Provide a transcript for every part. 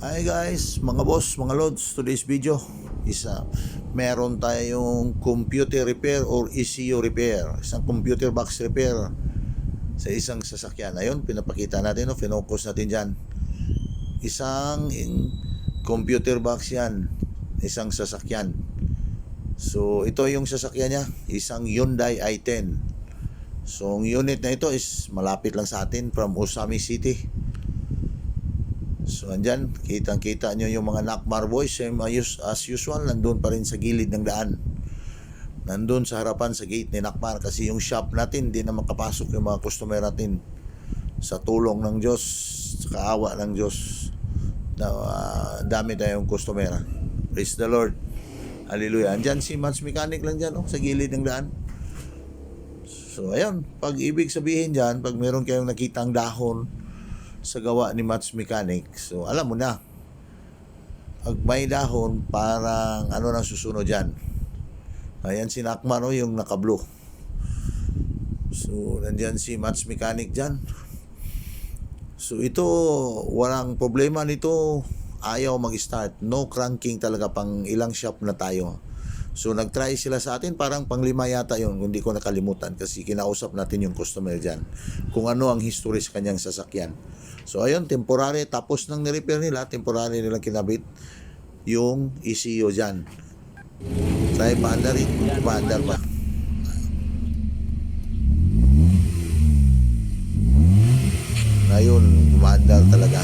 Hi guys, mga boss, mga lods, today's video meron tayong computer repair or ECU repair, isang computer box repair sa isang sasakyan. Ayun, pinapakita natin, focus natin dyan. Computer box yan, isang sasakyan. So ito yung sasakyan niya, isang Hyundai i10. So ang unit na ito is malapit lang sa atin from Osami City. So andyan, kitang-kita nyo yung mga Nakmar boys, same as usual, nandun pa rin sa gilid ng daan. Nandun sa harapan sa gate ni Nakmar kasi yung shop natin, hindi na makapasok yung mga customer natin. Sa tulong ng Diyos, sa kaawa ng Diyos, na dami tayong customer. Praise the Lord. Hallelujah. Andyan si Mats Mechanic lang dyan, sa gilid ng daan. So ayun, pag ibig sabihin dyan, pag meron kayong nakitang dahon sa gawa ni Mats Mechanic, so alam mo na, pag may dahon, parang ano nang susunod dyan. Ayan si Nakman, yung naka-blue. So nandyan si Mats Mechanic dyan. So ito, walang problema nito, ayaw mag-start, no cranking talaga, pang ilang shop na tayo. So nag-try sila sa atin, parang pang-5 yata yun, hindi ko nakalimutan kasi kinausap natin yung customer dyan kung ano ang history sa kanyang sasakyan. So ayun, temporary, tapos nang nirepair nila, temporary nilang kinabit yung ECU dyan. Try paandar rin, paandar pa. Ngayon, umaandar talaga.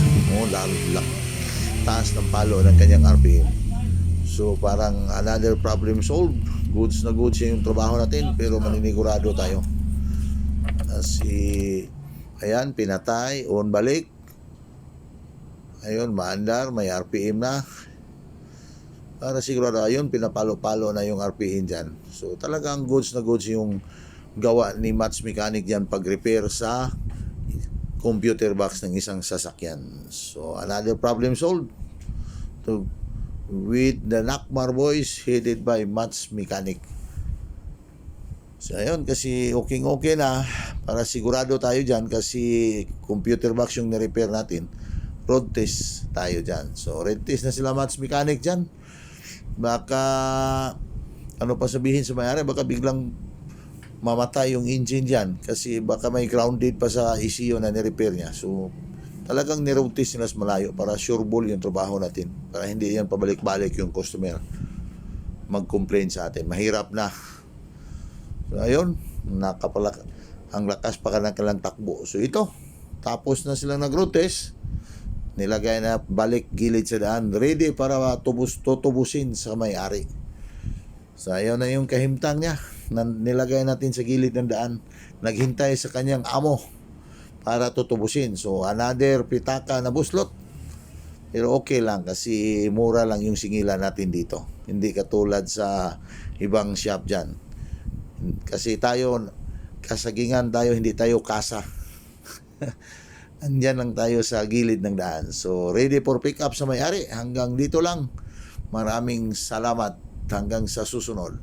Taas ng palo ng kanyang RPM. So parang another problem solved. Goods na goods yung trabaho natin, pero maninigurado tayo. Kasi ayan, pinatay, on balik. Ayun, maandar, may RPM na. Para sigurado, ayun, pinapalo-palo na yung RPM dyan. So talagang goods na goods yung gawa ni Mats Mechanic dyan pag-repair sa computer box ng isang sasakyan. So another problem solved with the Nakmar boys headed by Mats Mechanic. So ayun, kasi okay na, para sigurado tayo dyan, kasi computer box yung nirepair natin. Road test tayo dyan. So road test na sila Mats Mechanic dyan. Baka ano pa sabihin sa may-ari, baka biglang mamatay yung engine dyan kasi baka may grounded pa sa ECU na nirepair niya. So talagang ni-road test nila sa malayo para sure ball yung trabaho natin, para hindi yan pabalik-balik yung customer mag-complain sa atin. Mahirap na. So ayun, ang lakas pa ka ng kanilang takbo. So ito, tapos na silang nag-road test, nilagay na balik gilid sa daan, ready para tutubusin sa may-ari. So ayun na yung kahimtang niya, nilagay natin sa gilid ng daan, naghintay sa kanyang amo para tutubusin. So another pitaka na buslot, pero okay lang kasi mura lang yung singilan natin dito, hindi katulad sa ibang shop dyan. Kasi tayo, kasagingan tayo, hindi tayo kasa. Andyan lang tayo sa gilid ng daan. So ready for pick up sa may-ari. Hanggang dito lang. Maraming salamat. Hanggang sa susunod.